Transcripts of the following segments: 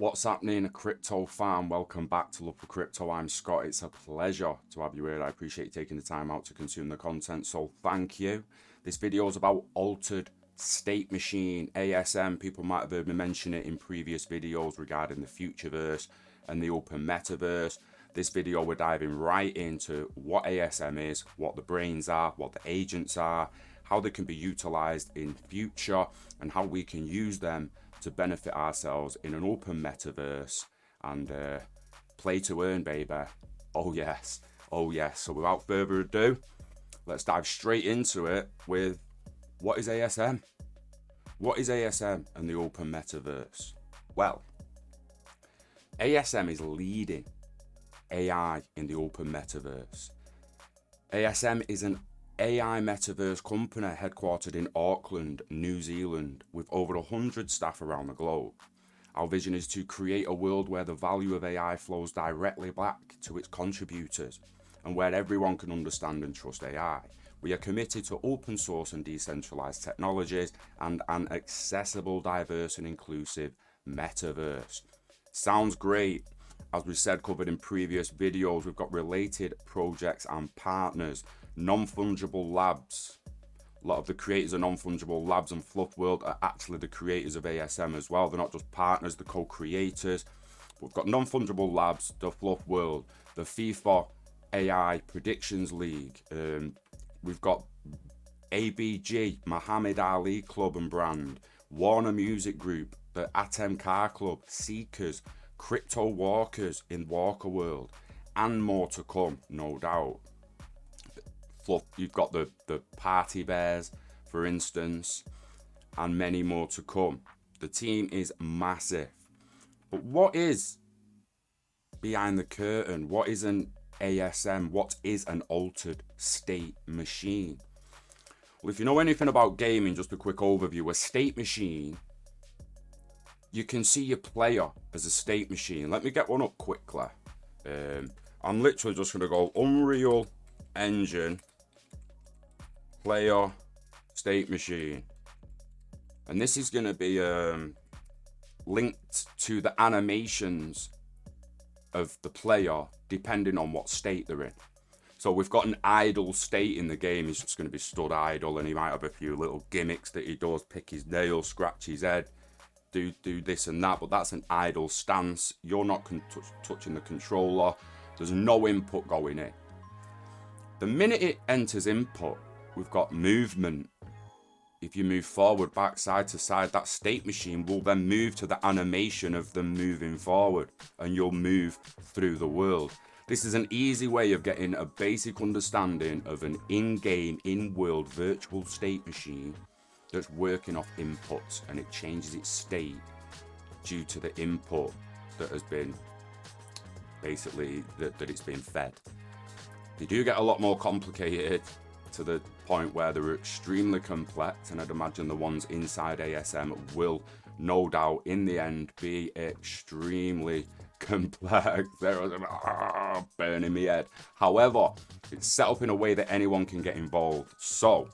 What's happening, crypto fam? Welcome back to Love for Crypto. I'm Scott. It's a pleasure to have you here. I appreciate you taking the time out to consume the content, so thank you. This video is about altered state machine, ASM. People might have heard me mention it in previous videos regarding the Futureverse and the Open Metaverse. This video, we're diving right into what ASM is, what the brains are, what the agents are, how they can be utilized in future, and how we can use them to benefit ourselves in an open metaverse and play to earn, baby. Oh yes, oh yes. So without further ado, let's dive straight into it with what is ASM? What is ASM and the open metaverse? Well, ASM is leading AI in the open metaverse. ASM is an AI Metaverse company headquartered in Auckland, New Zealand, with over 100 staff around the globe. Our vision is to create a world where the value of AI flows directly back to its contributors and where everyone can understand and trust AI. We are committed to open source and decentralized technologies and an accessible, diverse and inclusive metaverse. Sounds great. As we said, covered in previous videos, we've got related projects and partners. Non-fungible labs. A lot of the creators of non-fungible labs and Fluff World are actually the creators of ASM as well. They're not just partners, they're co-creators. We've got non-fungible labs, the Fluff World, the FIFA AI Predictions League. We've got ABG, Muhammad Ali Club and Brand, Warner Music Group, the ATEM Car Club, Seekers, Crypto Walkers in Walker World, and more to come, no doubt. Fluff, you've got the Party Bears, for instance, and many more to come. The team is massive. But what is behind the curtain? What is an ASM? What is an altered state machine? Well, if you know anything about gaming, just a quick overview. A state machine, you can see your player as a state machine. Let me get one up quickly. I'm literally just going to go Unreal Engine player state machine, and this is going to be linked to the animations of the player depending on what state they're in. So we've got an idle state in the game. He's just going to be stood idle, and he might have a few little gimmicks that he does, pick his nails, scratch his head, do this and that, but that's an idle stance. You're not touching the controller. There's no input going in. The minute it enters input, we've got movement. If you move forward, back, side to side, that state machine will then move to the animation of them moving forward, and you'll move through the world. This is an easy way of getting a basic understanding of an in-game, in-world virtual state machine that's working off inputs, and it changes its state due to the input that has been basically that it's been fed. They do get a lot more complicated to the point where they're extremely complex, and I'd imagine the ones inside ASM will no doubt in the end be extremely complex. They're burning me head. However, it's set up in a way that anyone can get involved. So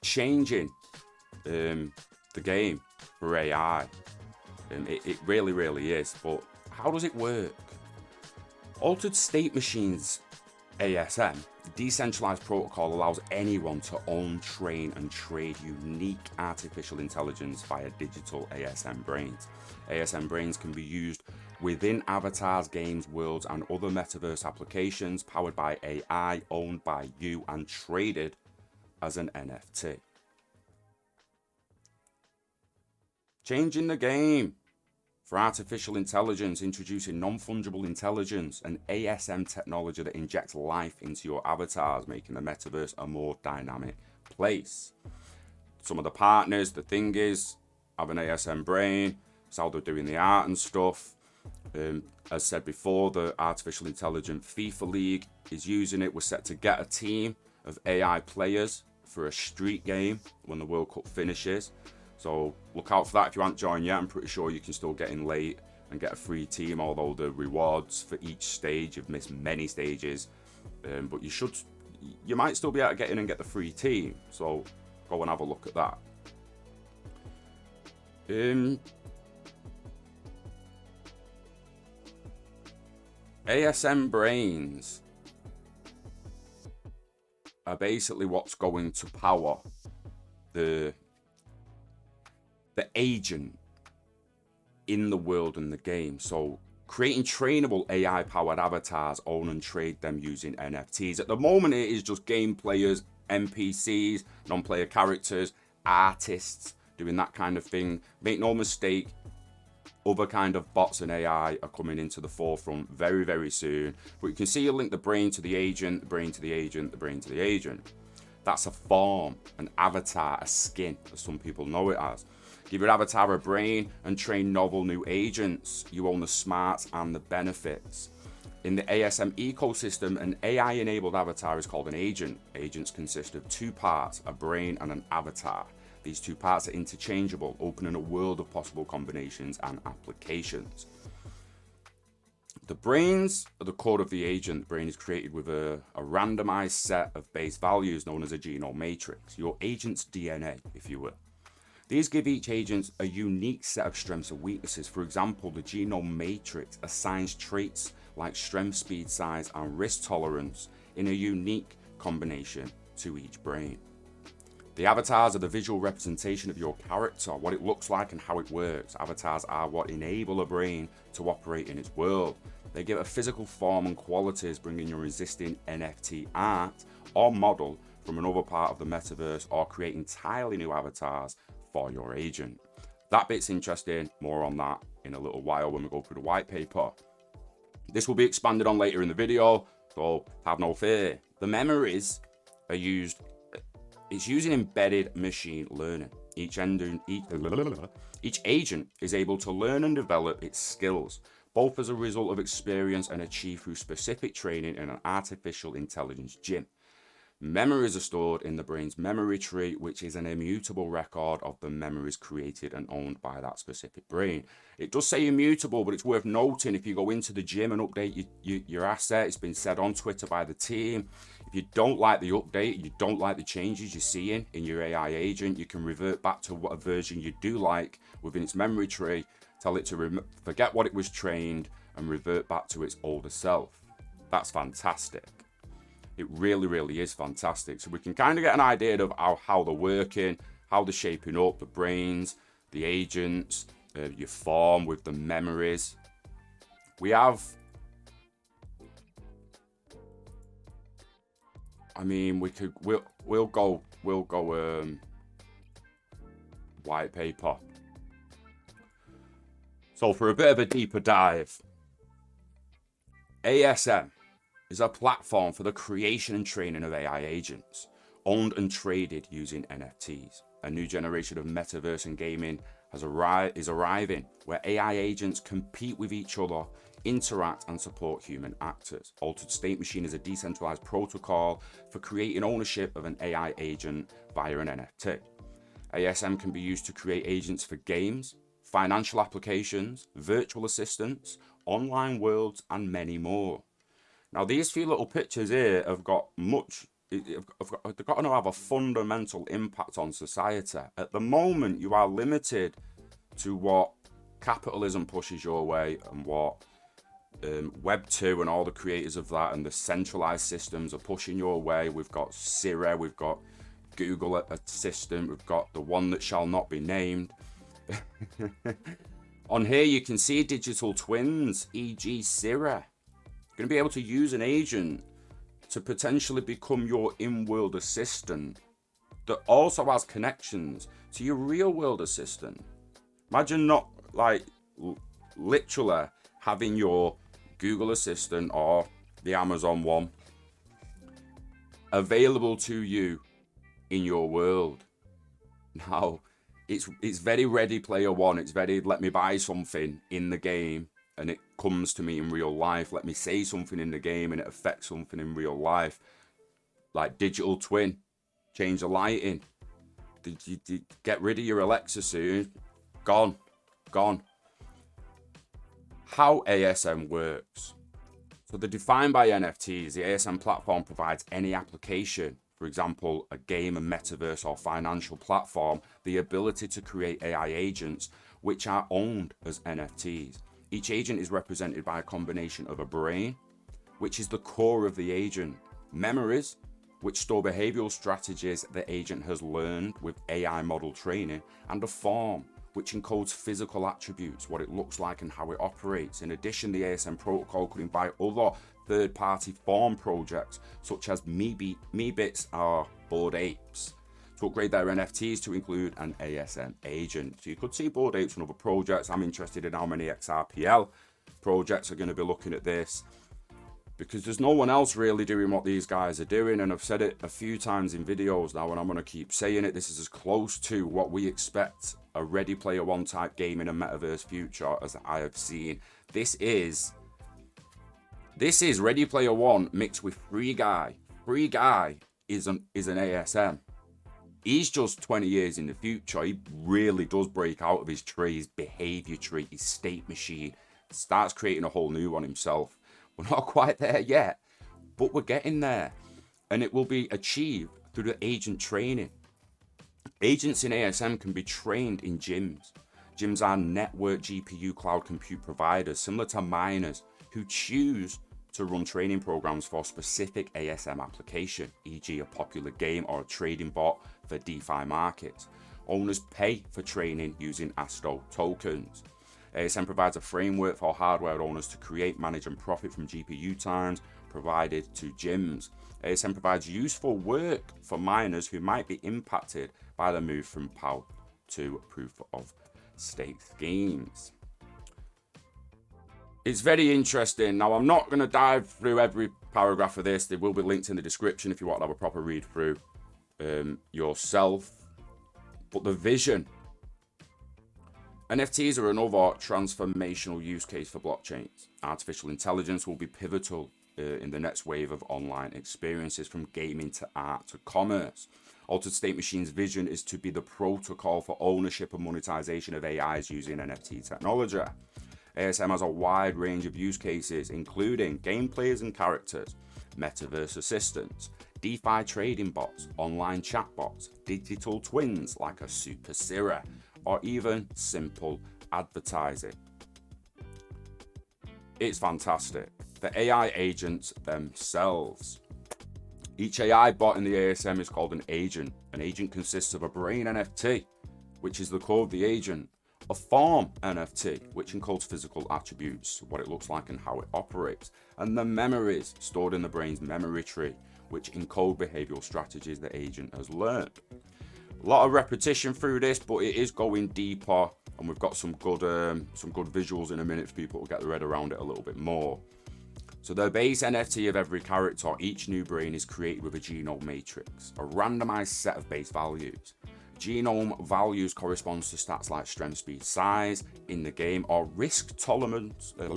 changing the game for AI, it really is. But how does it work? Altered state machines, ASM, decentralized protocol, allows anyone to own, train and trade unique artificial intelligence via digital ASM brains. ASM brains can be used within avatars, games, worlds and other metaverse applications powered by AI, owned by you and traded as an NFT. Changing the game for artificial intelligence, introducing non-fungible intelligence and ASM technology that injects life into your avatars, making the metaverse a more dynamic place. Some of the partners, the thing is, have an ASM brain. It's how they're doing the art and stuff. As said before, the artificial intelligent FIFA League is using it. We're set to get a team of AI players for a street game when the World Cup finishes. So look out for that. If you haven't joined yet, I'm pretty sure you can still get in late and get a free team, although the rewards for each stage, you've missed many stages, but you might still be able to get in and get the free team. So go and have a look at that. ASM Brains are basically what's going to power the agent in the world and the game. So creating trainable AI powered avatars, own and trade them using NFTs. At the moment it is just game players, NPCs, non-player characters, artists doing that kind of thing. Make no mistake, other kind of bots and AI are coming into the forefront very, very soon. But you can see you link the brain to the agent, the brain to the agent, the brain to the agent. That's a form, an avatar, a skin, as some people know it as. Give your avatar a brain and train novel new agents. You own the smarts and the benefits. In the ASM ecosystem, an AI-enabled avatar is called an agent. Agents consist of two parts, a brain and an avatar. These two parts are interchangeable, opening a world of possible combinations and applications. The brains are the core of the agent. The brain is created with a randomized set of base values known as a genome matrix, your agent's DNA, if you will. These give each agent a unique set of strengths and weaknesses. For example, the genome matrix assigns traits like strength, speed, size, and risk tolerance in a unique combination to each brain. The avatars are the visual representation of your character, what it looks like and how it works. Avatars are what enable a brain to operate in its world. They give it a physical form and qualities, bringing your existing NFT art or model from another part of the metaverse, or create entirely new avatars for your agent. That bit's interesting. More on that in a little while when we go through the white paper. This will be expanded on later in the video, so have no fear. The memories are used. It's using embedded machine learning. Each agent is able to learn and develop its skills, both as a result of experience and achieved through specific training in an artificial intelligence gym. Memories are stored in the brain's memory tree, which is an immutable record of the memories created and owned by that specific brain. It does say immutable, but it's worth noting if you go into the gym and update your asset, it's been said on Twitter by the team, if you don't like the update, you don't like the changes you're seeing in your AI agent, you can revert back to what a version you do like within its memory tree, tell it to forget what it was trained and revert back to its older self. That's fantastic. It really, really is fantastic. So we can kind of get an idea of how they're working, how they're shaping up, the brains, the agents, your form with the memories. We have, I mean, we'll go white paper. So for a bit of a deeper dive, ASM is a platform for the creation and training of AI agents, owned and traded using NFTs. A new generation of metaverse and gaming is arriving, where AI agents compete with each other, interact and support human actors. Altered State Machine is a decentralized protocol for creating ownership of an AI agent via an NFT. ASM can be used to create agents for games, financial applications, virtual assistants, online worlds and many more. Now, these few little pictures here have got they've got to have a fundamental impact on society. At the moment, you are limited to what capitalism pushes your way and what Web 2 and all the creators of that and the centralized systems are pushing your way. We've got Siri, we've got Google Assistant, we've got the one that shall not be named. On here, you can see digital twins, e.g. Siri. Going to be able to use an agent to potentially become your in-world assistant that also has connections to your real-world assistant. Imagine not like literally having your Google Assistant or the Amazon one available to you in your world. Now, it's very Ready Player One. It's very let me buy something in the game and it comes to me in real life. Let me say something in the game and it affects something in real life. Like digital twin, change the lighting. Get rid of your Alexa soon. Gone. How ASM works. So they're defined by NFTs. The ASM platform provides any application, for example, a game, a metaverse or financial platform, the ability to create AI agents which are owned as NFTs. Each agent is represented by a combination of a brain, which is the core of the agent, memories, which store behavioral strategies the agent has learned with AI model training, and a form, which encodes physical attributes, what it looks like and how it operates. In addition, the ASM protocol could invite other third-party form projects, such as Meebits or Bored Apes, to upgrade their NFTs to include an ASM agent. So you could see Bored Apes and other projects. I'm interested in how many XRPL projects are going to be looking at this, because there's no one else really doing what these guys are doing. And I've said it a few times in videos now, and I'm going to keep saying it. This is as close to what we expect a Ready Player One type game in a metaverse future as I have seen. This is Ready Player One mixed with Free Guy. Free Guy is an ASM. He's just 20 years in the future. He really does break out of his tree, his behavior tree, his state machine, starts creating a whole new one himself. We're not quite there yet, but we're getting there. And it will be achieved through the agent training. Agents in ASM can be trained in gyms. Gyms are network GPU cloud compute providers, similar to miners, who choose to run training programs for a specific ASM application, e.g. a popular game or a trading bot for DeFi markets. Owners pay for training using Asto tokens. ASM provides a framework for hardware owners to create, manage and profit from GPU times provided to gyms. ASM provides useful work for miners who might be impacted by the move from POW to proof of stake schemes. It's very interesting. Now, I'm not going to dive through every paragraph of this. They will be linked in the description if you want to have a proper read through yourself. But the vision. NFTs are another transformational use case for blockchains. Artificial intelligence will be pivotal in the next wave of online experiences, from gaming to art to commerce. Altered State Machine's vision is to be the protocol for ownership and monetization of AIs using NFT technology. ASM has a wide range of use cases, including game players and characters, metaverse assistants, DeFi trading bots, online chatbots, digital twins like a Super Sira, or even simple advertising. It's fantastic. The AI agents themselves. Each AI bot in the ASM is called an agent. An agent consists of a brain NFT, which is the core of the agent, a form NFT, which encodes physical attributes, what it looks like and how it operates, and the memories stored in the brain's memory tree, which encode behavioral strategies the agent has learned. A lot of repetition through this, but it is going deeper, and we've got some good visuals in a minute for people to get their head around it a little bit more. So the base NFT of every character, each new brain is created with a genome matrix, a randomized set of base values. Genome values corresponds to stats like strength, speed, size in the game, or risk tolerance and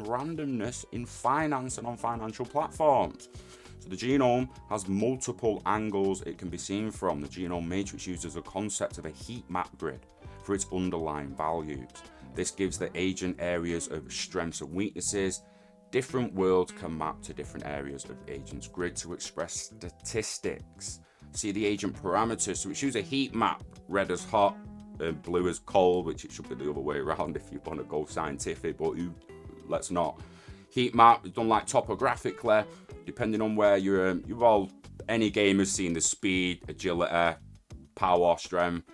randomness in finance and on financial platforms. So the genome has multiple angles it can be seen from. The genome matrix uses a concept of a heat map grid for its underlying values. This gives the agent areas of strengths and weaknesses. Different worlds can map to different areas of the agent's grid to express statistics. See the agent parameters, so it's use a heat map, red as hot, blue as cold, which it should be the other way around if you want to go scientific, but let's not. Heat map is done like topographically, depending on where any game has seen the speed, agility, power, strength,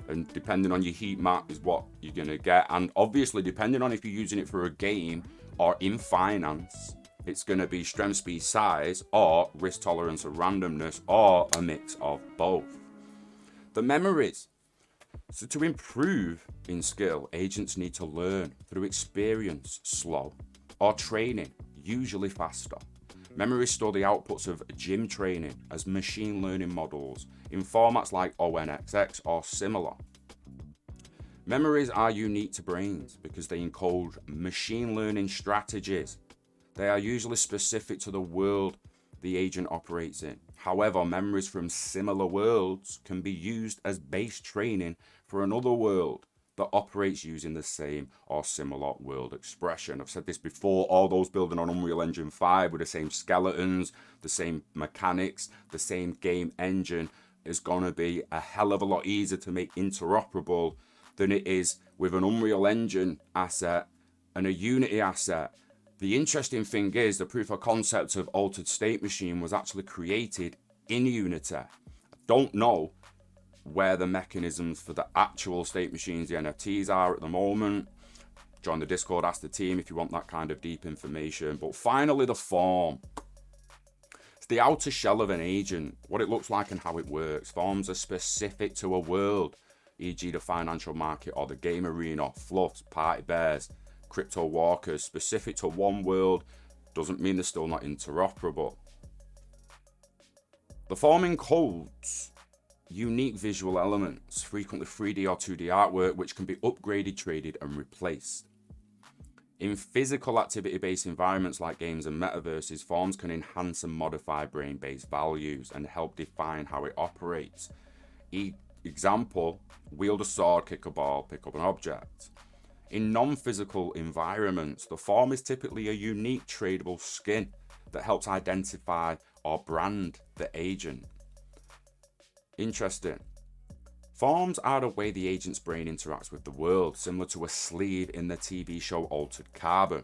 and depending on your heat map is what you're going to get. And obviously, depending on if you're using it for a game or in finance, it's going to be strength, speed, size, or risk tolerance or randomness, or a mix of both. The memories. So to improve in skill, agents need to learn through experience, slow, or training, usually faster. Memories store the outputs of gym training as machine learning models in formats like ONXX or similar. Memories are unique to brains because they encode machine learning strategies. They are usually specific to the world the agent operates in. However, memories from similar worlds can be used as base training for another world that operates using the same or similar world expression. I've said this before, all those building on Unreal Engine 5 with the same skeletons, the same mechanics, the same game engine is going to be a hell of a lot easier to make interoperable than it is with an Unreal Engine asset and a Unity asset. The interesting thing is the proof of concept of altered state machine was actually created in Unity. I don't know where the mechanisms for the actual state machines, the NFTs, are at the moment. Join the Discord, ask the team if you want that kind of deep information. But finally, the form. It's the outer shell of an agent, what it looks like and how it works. Forms are specific to a world, e.g. the financial market or the game arena, fluffs, party bears, crypto walkers. Specific to one world doesn't mean they're still not interoperable. The form encodes unique visual elements, frequently 3D or 2D artwork, which can be upgraded, traded, and replaced. In physical activity-based environments like games and metaverses, forms can enhance and modify brain-based values and help define how it operates. Example, wield a sword, kick a ball, pick up an object. In non-physical environments, the form is typically a unique tradable skin that helps identify or brand the agent. Interesting. Forms are the way the agent's brain interacts with the world, similar to a sleeve in the TV show Altered Carbon.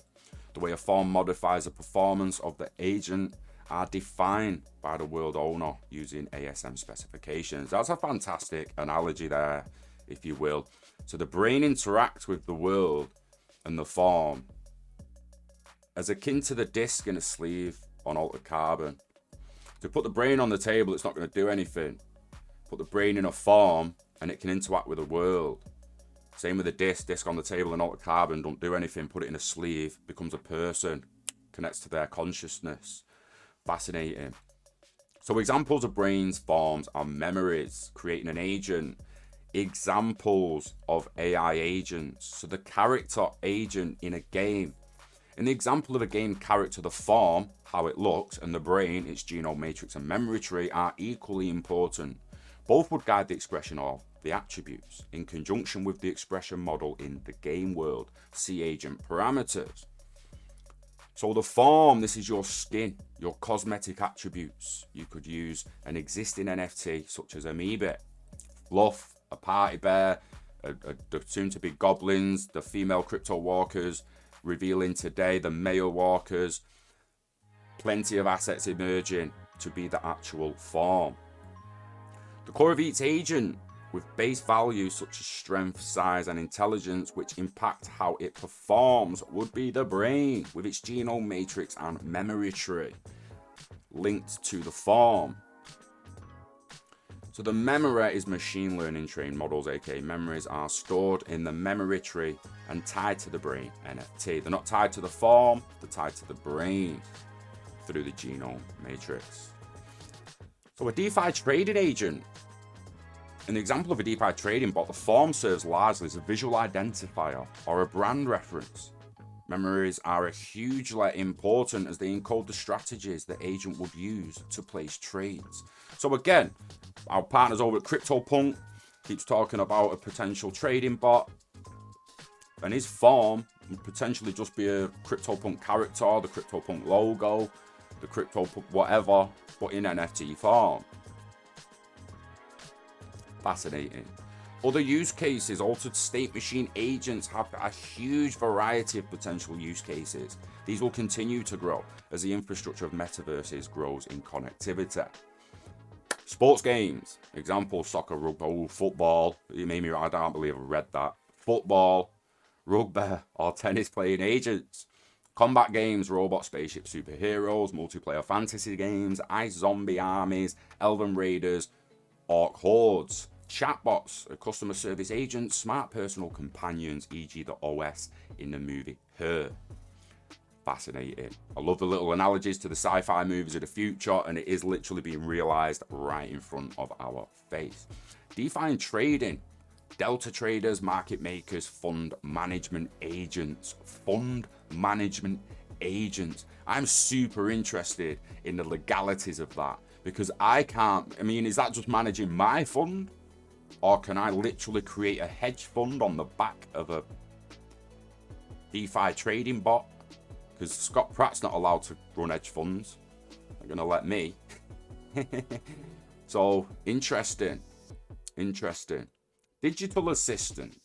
The way a form modifies the performance of the agent are defined by the world owner using ASM specifications. That's a fantastic analogy there, if you will. So the brain interacts with the world and the form as akin to the disc in a sleeve on Altered Carbon. To put the brain on the table, it's not going to do anything. Put the brain in a form and it can interact with the world. Same with the disc on the table and Altered Carbon, don't do anything. Put it in a sleeve, becomes a person, connects to their consciousness. Fascinating. So examples of brains, forms, are memories, creating an agent. Examples of AI agents. So the character agent in a game. In the example of a game character, the form, how it looks, and the brain, its genome matrix and memory tree, are equally important. Both would guide the expression of the attributes in conjunction with the expression model in the game world. See agent parameters. So the form, this is your skin, your cosmetic attributes. You could use an existing NFT such as Amoeba, Fluff, a party bear, the soon-to-be goblins, the female crypto walkers, revealing today the male walkers. Plenty of assets emerging to be the actual form. The core of each agent with base values such as strength, size, and intelligence, which impact how it performs, would be the brain with its genome matrix and memory tree linked to the form. So the memory is machine learning trained models, aka memories, are stored in the memory tree and tied to the brain NFT. They're not tied to the form, they're tied to the brain through the genome matrix. So a DeFi trading agent. In the example of a DeFi trading bot, the form serves largely as a visual identifier or a brand reference. Memories are hugely important as they encode the strategies the agent would use to place trades. So again, our partners over at CryptoPunk keeps talking about a potential trading bot, and his form would potentially just be a CryptoPunk character, the CryptoPunk logo, the CryptoPunk whatever, but in NFT form. Fascinating. Other use cases, altered state machine agents have a huge variety of potential use cases. These will continue to grow as the infrastructure of metaverses grows in connectivity. Sports games, example, soccer, rugby, football. You made me, I don't believe I read that. Football, rugby, or tennis playing agents. Combat games, robot, spaceship, superheroes, multiplayer fantasy games, ice zombie armies, elven raiders, orc hordes. Chatbots, customer service agents, smart personal companions, e.g. the OS in the movie Her. Fascinating. I love the little analogies to the sci-fi movies of the future, and it is literally being realized right in front of our face. DeFi and trading. Delta traders, market makers, fund management agents. Fund management agents. I'm super interested in the legalities of that because is that just managing my fund? Or can I literally create a hedge fund on the back of a DeFi trading bot? Because Scott Pratt's not allowed to run hedge funds. They're going to let me. So, interesting. Digital assistants.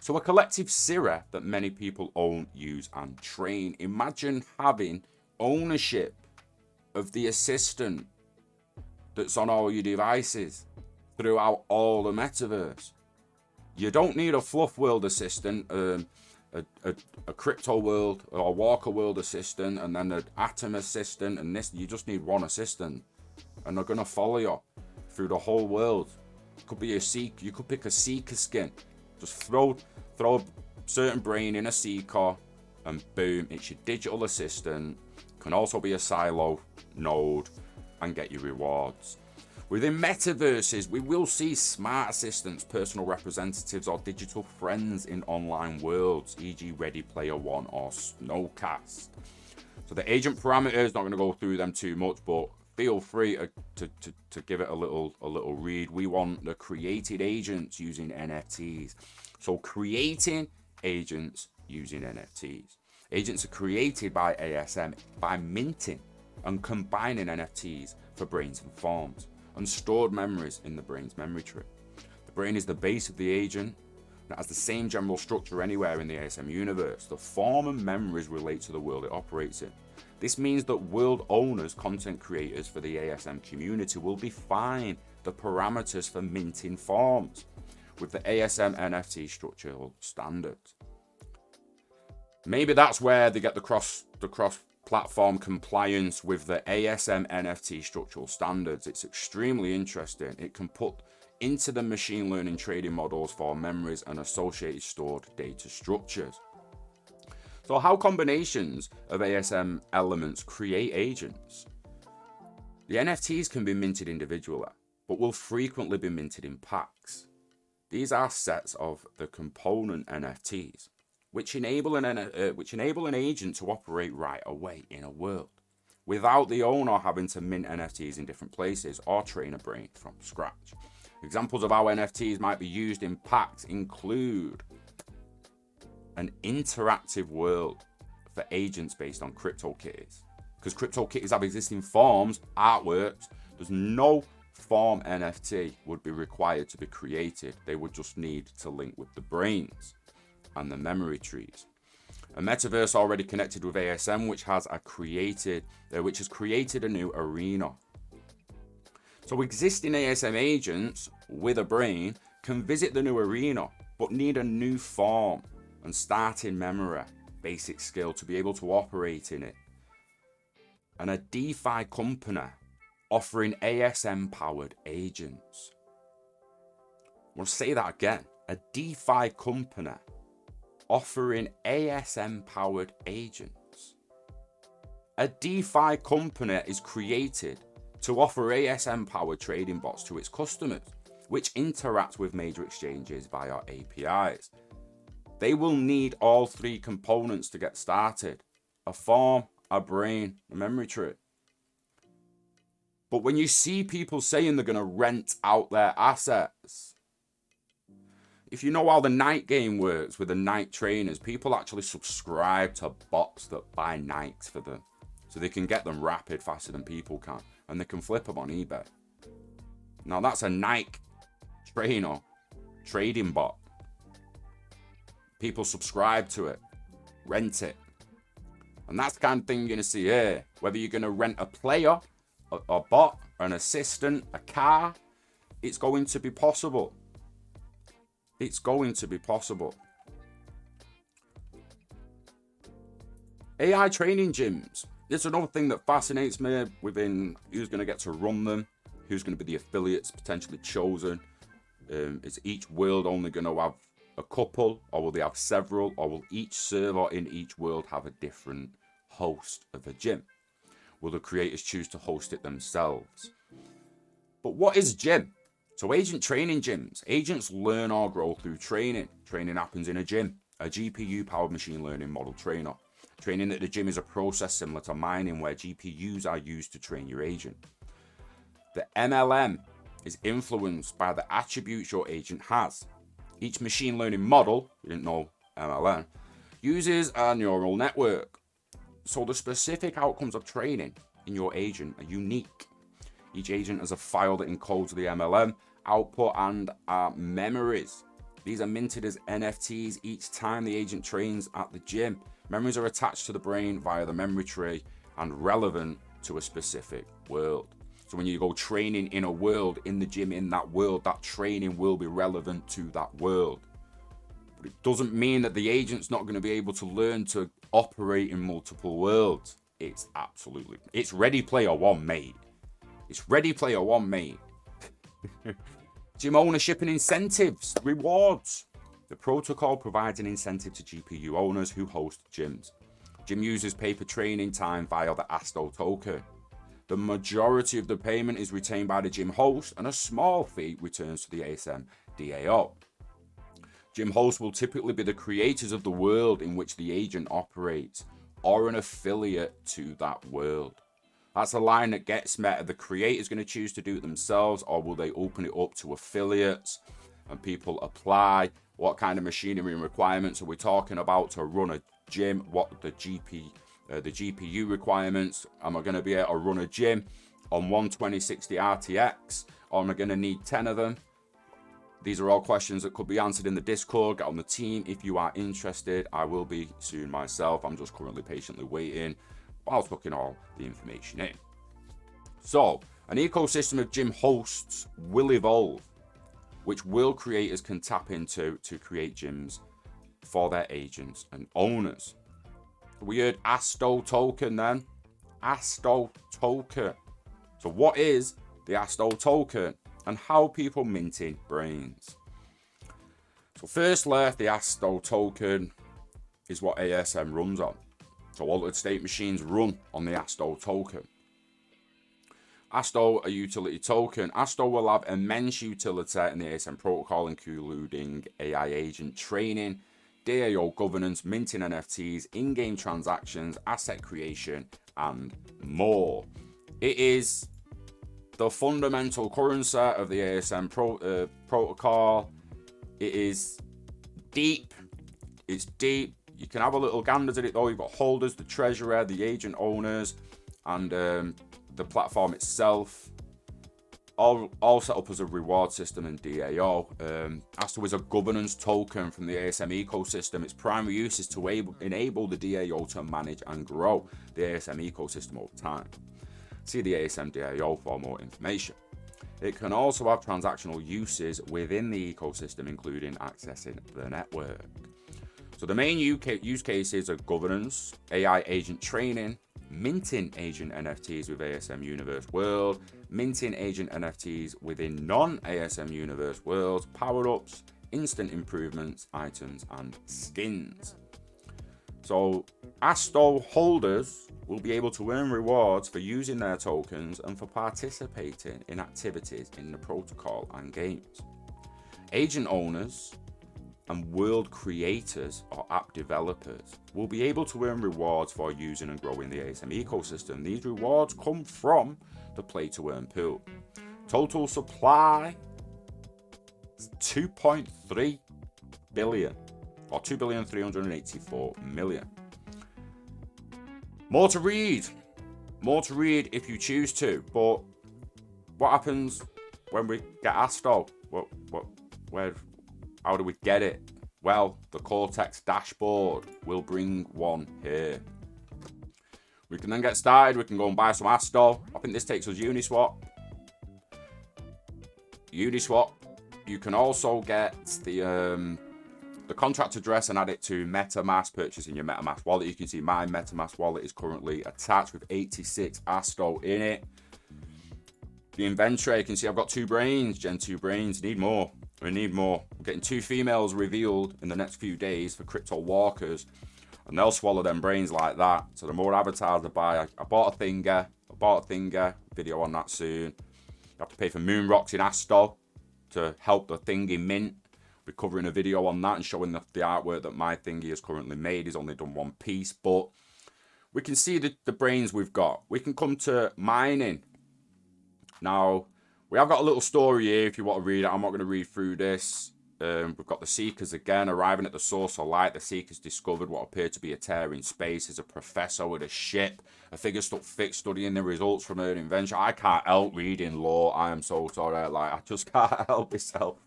So a collective Siri that many people own, use and train. Imagine having ownership of the assistant that's on all your devices throughout all the metaverse. You don't need a fluff world assistant, a crypto world or a Walker world assistant, and then an Atom assistant, and this. You just need one assistant, and they're gonna follow you through the whole world. It could be a Seeker. You could pick a Seeker skin. Just throw a certain brain in a Seeker, and boom, it's your digital assistant. Can also be a silo node and get your rewards. Within metaverses, we will see smart assistants, personal representatives, or digital friends in online worlds, e.g. Ready Player One or Snowcast. So the agent parameters, not going to go through them too much, but feel free to give it a little read. We want the created agents using NFTs. So creating agents using NFTs. Agents are created by ASM by minting and combining NFTs for brains and forms, and stored memories in the brain's memory tree. The brain is the base of the agent, and it has the same general structure anywhere in the ASM universe. The form and memories relate to the world it operates in. This means that world owners, content creators for the ASM community will define the parameters for minting forms with the ASM NFT structural standards. Maybe that's where they get the cross-platform compliance with the ASM NFT structural standards. It's extremely interesting. It can put into the machine learning trading models for memories and associated stored data structures. So how combinations of ASM elements create agents? The NFTs can be minted individually, but will frequently be minted in packs. These are sets of the component NFTs, which enable an agent to operate right away in a world, without the owner having to mint NFTs in different places or train a brain from scratch. Examples of how NFTs might be used in packs include an interactive world for agents based on CryptoKitties. Because CryptoKitties have existing forms, artworks, there's no form NFT would be required to be created. They would just need to link with the brains and the memory trees. A metaverse already connected with ASM, which has created a new arena. So existing ASM agents with a brain can visit the new arena, but need a new form and starting memory, basic skill to be able to operate in it. And a DeFi company offering ASM powered agents. We'll say that again. A DeFi company offering ASM powered agents. A DeFi company is created to offer ASM powered trading bots to its customers, which interact with major exchanges via APIs. They will need all three components to get started: a form, a brain, a memory tree. But when you see people saying they're going to rent out their assets, if you know how the night game works with the night trainers, people actually subscribe to bots that buy Nikes for them, so they can get them rapid faster than people can, and they can flip them on eBay. Now that's a Nike trainer trading bot. People subscribe to it, rent it, and that's the kind of thing you're going to see here. Whether you're going to rent a player, a bot, an assistant, a car, it's going to be possible. It's going to be possible. AI training gyms. It's another thing that fascinates me within who's going to get to run them, who's going to be the affiliates potentially chosen. Is each world only going to have a couple, or will they have several, or will each server in each world have a different host of a gym? Will the creators choose to host it themselves? But what is a gym? So agent training gyms. Agents learn or grow through training. Training happens in a gym, a GPU-powered machine learning model trainer. Training at the gym is a process similar to mining where GPUs are used to train your agent. The MLM is influenced by the attributes your agent has. Each machine learning model, you didn't know MLM, uses a neural network. So the specific outcomes of training in your agent are unique. Each agent has a file that encodes the MLM output and memories. These are minted as NFTs each time the agent trains at the gym. Memories are attached to the brain via the memory tree and relevant to a specific world. So when you go training in a world, in the gym, in that world, that training will be relevant to that world. But it doesn't mean that the agent's not going to be able to learn to operate in multiple worlds. It's Ready Player One, mate. It's Ready Player One, mate. Gym ownership and incentives, rewards. The protocol provides an incentive to GPU owners who host gyms. Gym users pay for training time via the Asto token. The majority of the payment is retained by the gym host, and a small fee returns to the ASM DAO. Gym hosts will typically be the creators of the world in which the agent operates, or an affiliate to that world. That's a line that gets met. Are the creators going to choose to do it themselves, or will they open it up to affiliates and people apply? What kind of machinery and requirements are we talking about to run a gym? What are the GPU requirements? Am I going to be able to run a gym on 12060 RTX, or am I going to need 10 of them? These are all questions that could be answered in the Discord. Get on the team if you are interested. I will be soon myself. I'm just currently patiently waiting whilst looking all the information in. So, an ecosystem of gym hosts will evolve, which creators can tap into to create gyms for their agents and owners. We heard Asto token then. Asto token. So what is the Asto token and how people minting brains? So firstly, the Asto token is what ASM runs on. So altered state machines run on the Asto token. Asto, a utility token. Asto will have immense utility in the ASM protocol, including AI agent training, DAO governance, minting NFTs, in-game transactions, asset creation, and more. It is the fundamental currency of the ASM protocol. It is deep. It's deep. You can have a little gander at it though. You've got holders, the treasurer, the agent owners, and the platform itself. All set up as a reward system in DAO. Asto is a governance token from the ASM ecosystem. Its primary use is to enable the DAO to manage and grow the ASM ecosystem over time. See the ASM DAO for more information. It can also have transactional uses within the ecosystem, including accessing the network. So the main use cases are governance, AI agent training, minting agent NFTs with ASM Universe World, minting agent NFTs within non-ASM Universe worlds, power-ups, instant improvements, items, and skins. So Asto holders will be able to earn rewards for using their tokens and for participating in activities in the protocol and games. Agent owners and world creators or app developers will be able to earn rewards for using and growing the ASM ecosystem. These rewards come from the play to earn pool. Total supply is 2.3 billion or 2,384,000,000. More to read if you choose to, but what happens when we get Asto? How do we get it? Well, the Cortex dashboard will bring one here. We can then get started. We can go and buy some Asto. I think this takes us Uniswap. You can also get the contract address and add it to MetaMask, purchasing your MetaMask wallet. You can see my MetaMask wallet is currently attached with 86 Asto in it. The inventory, you can see I've got 2 brains, Gen 2 brains. We need more. We're getting 2 females revealed in the next few days for crypto walkers, and they'll swallow them brains like that. So the more avatars I buy, I bought a Thinga, video on that soon. You have to pay for moon rocks in Asto to help the thingy mint. We're covering a video on that and showing the artwork that my thingy has currently made. He's only done one piece, but we can see the brains we've got. We can come to mining. Now, we have got a little story here if you want to read it. I'm not going to read through this. We've got the Seekers again. Arriving at the source of light, the Seekers discovered what appeared to be a tear in space. As a professor with a ship, a figure stuck fixed, studying the results from her invention. I can't help reading lore. I am so sorry. I just can't help myself.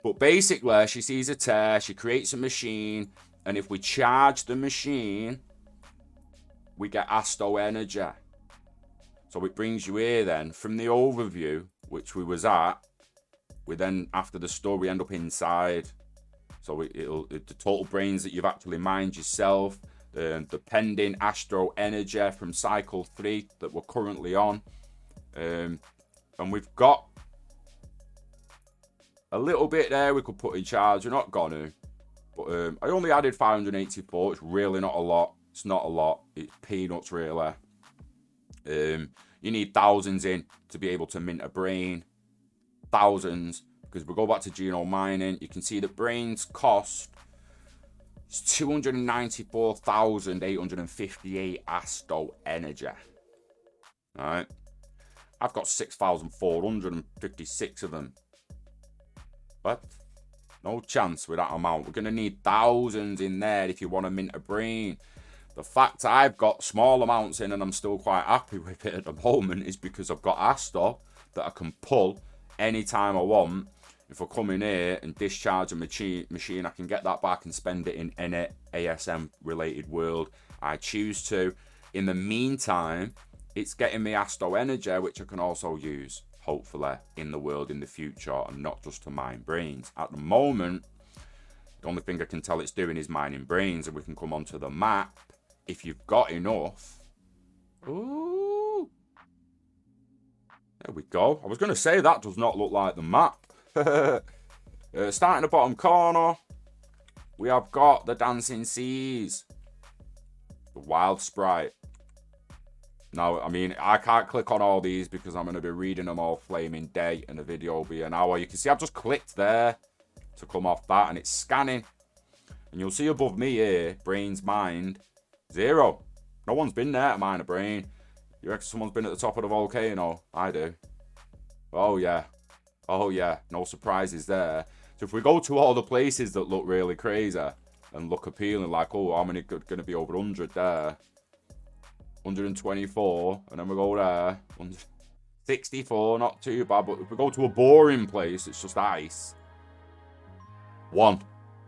But But basically, she sees a tear, she creates a machine, and if we charge the machine, we get Asto energy. So it brings you here then, from the overview, which we was at, we then, after the store, we end up inside. So the total brains that you've actually mined yourself, the pending Astro energy from cycle 3 that we're currently on. And we've got a little bit there we could put in charge. We're not gonna. But I only added 584. It's really not a lot. It's not a lot. It's peanuts, really. You need thousands in to be able to mint a brain. Thousands. Because we go back to genome mining, you can see that brains cost 294,858 Asto energy. Alright. I've got 6,456 of them. What? No chance with that amount. We're going to need thousands in there if you want to mint a brain. The fact I've got small amounts in and I'm still quite happy with it at the moment is because I've got Asto that I can pull anytime I want. If I come in here and discharge a machine, I can get that back and spend it in any ASM related world I choose to. In the meantime, it's getting me Asto energy, which I can also use, hopefully, in the world in the future and not just to mine brains. At the moment, the only thing I can tell it's doing is mining brains, and we can come onto the map if you've got enough. Ooh. There we go. I was going to say that does not look like the map. Starting the bottom corner, we have got the dancing seas, the wild sprite. Now, I mean, I can't click on all these because I'm going to be reading them all flaming day and the video will be an hour. You can see I've just clicked there to come off that and it's scanning. And you'll see above me here, brains mined, 0. No one's been there to mine a brain. You reckon someone's been at the top of the volcano? I do. Oh, yeah. Oh, yeah. No surprises there. So if we go to all the places that look really crazy and look appealing, like, oh, how many going to be over 100 there? 124. And then we go there. 64. Not too bad. But if we go to a boring place, it's just ice. One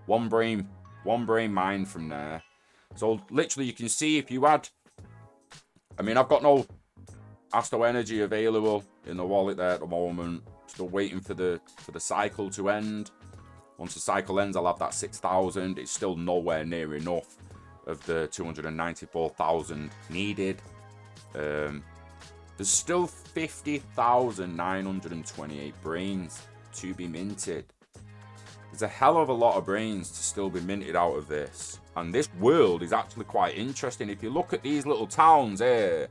brain mined from there. So literally you can see if you had, I mean, I've got no Asto energy available in the wallet there at the moment. Still waiting for the cycle to end. Once the cycle ends, I'll have that 6,000. It's still nowhere near enough of the 294,000 needed. There's still 50,928 brains to be minted. There's a hell of a lot of brains to still be minted out of this. And this world is actually quite interesting. If you look at these little towns here,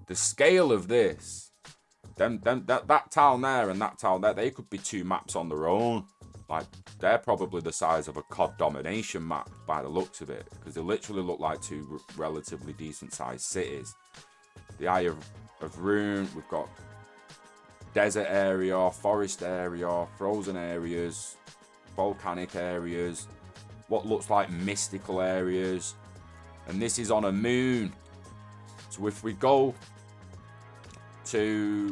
the scale of this, that town there and that town there, they could be 2 maps on their own. Like, they're probably the size of a COD domination map by the looks of it, because they literally look like 2 relatively decent sized cities. The Eye of Rune, we've got desert area, forest area, frozen areas, volcanic areas, what looks like mystical areas, and this is on a moon. So if we go to,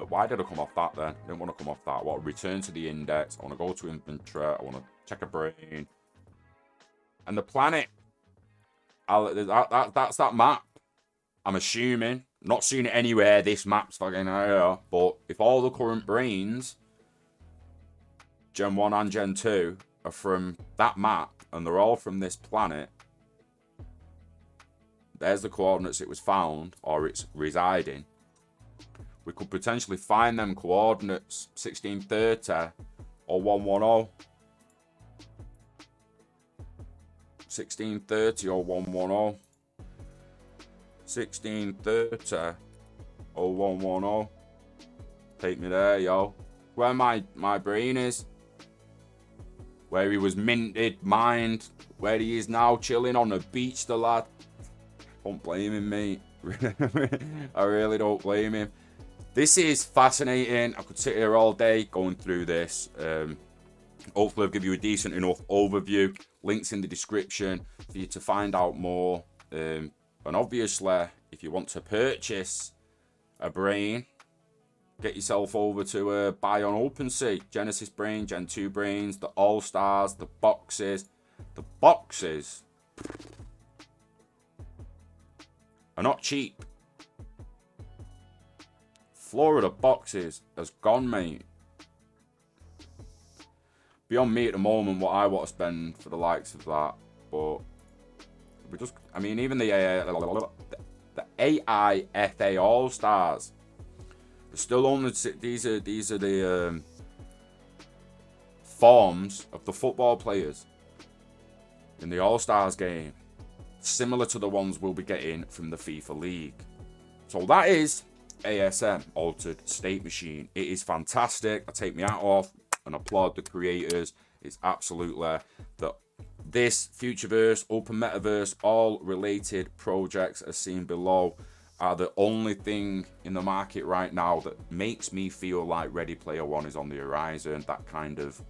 why did I come off that then? I didn't want to come off that. I want to return to the index. I want to go to inventory. I want to check a brain. And the planet, that's that map. I'm assuming. Not seeing it anywhere. This map's fucking here. But if all the current brains, Gen 1 and Gen 2, are from that map, and they're all from this planet, there's the coordinates it was found, or it's residing. We could potentially find them coordinates, 1630 or 110. 1630 or 110. 1630 or 110. Take me there, yo. Where my brain is. Where he was minted, mined. Where he is now, chilling on the beach, the lad. Don't blame him, mate. I really don't blame him. This is fascinating. I could sit here all day going through this. Hopefully I'll give you a decent enough overview. Links in the description for you to find out more. And obviously, if you want to purchase a brain, Get yourself over to buy on OpenSea, Genesis Brain, Gen 2 Brains, the All-Stars, the boxes. The boxes are not cheap. Florida boxes has gone, mate. Beyond me at the moment what I want to spend for the likes of that, but we just, I mean, even the AIFA All-Stars, they're still only, these are the forms of the football players in the All-Stars game, similar to the ones we'll be getting from the FIFA League. So that is ASM, Altered State Machine. It is fantastic. I take my hat off and applaud the creators. It's absolutely this Futureverse, Open Metaverse, all related projects as seen below are the only thing in the market right now that makes me feel like Ready Player One is on the horizon. That kind of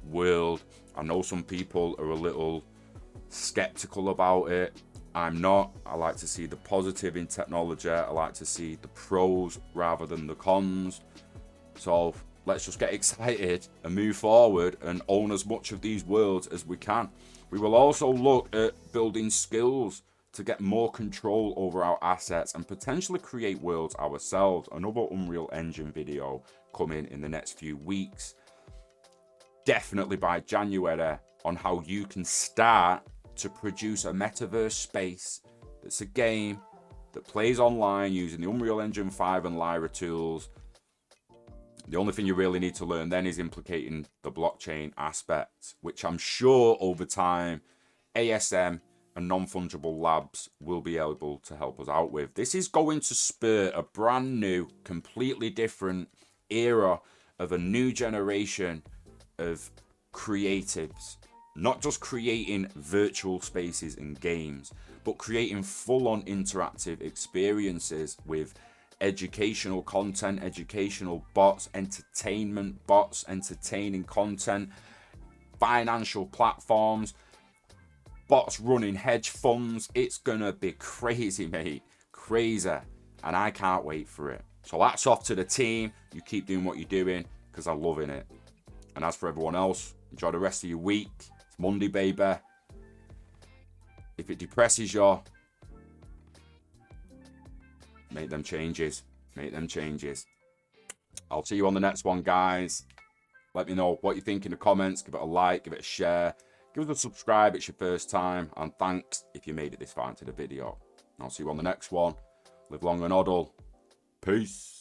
world. I know some people are a little skeptical about it. I'm not. I like to see the positive in technology. I like to see the pros rather than the cons. So let's just get excited and move forward and own as much of these worlds as we can. We will also look at building skills to get more control over our assets and potentially create worlds ourselves. Another Unreal Engine video coming in the next few weeks. Definitely by January, on how you can start to produce a metaverse space that's a game that plays online using the Unreal Engine 5 and Lyra tools. The only thing you really need to learn then is implicating the blockchain aspect, which I'm sure over time ASM and non-fungible labs will be able to help us out with. This is going to spur a brand new, completely different era of a new generation of creatives. Not just creating virtual spaces and games, but creating full-on interactive experiences with educational content, educational bots, entertainment bots, entertaining content, financial platforms, bots running hedge funds. It's gonna be crazy, mate. Crazy. And I can't wait for it. So that's off to the team. You keep doing what you're doing because I'm loving it. And as for everyone else, enjoy the rest of your week. It's Monday, baby. If it depresses you, make them changes. Make them changes. I'll see you on the next one, guys. Let me know what you think in the comments. Give it a like, give it a share. Give us a subscribe, it's your first time. And thanks if you made it this far into the video. I'll see you on the next one. Live long and hodl. Peace.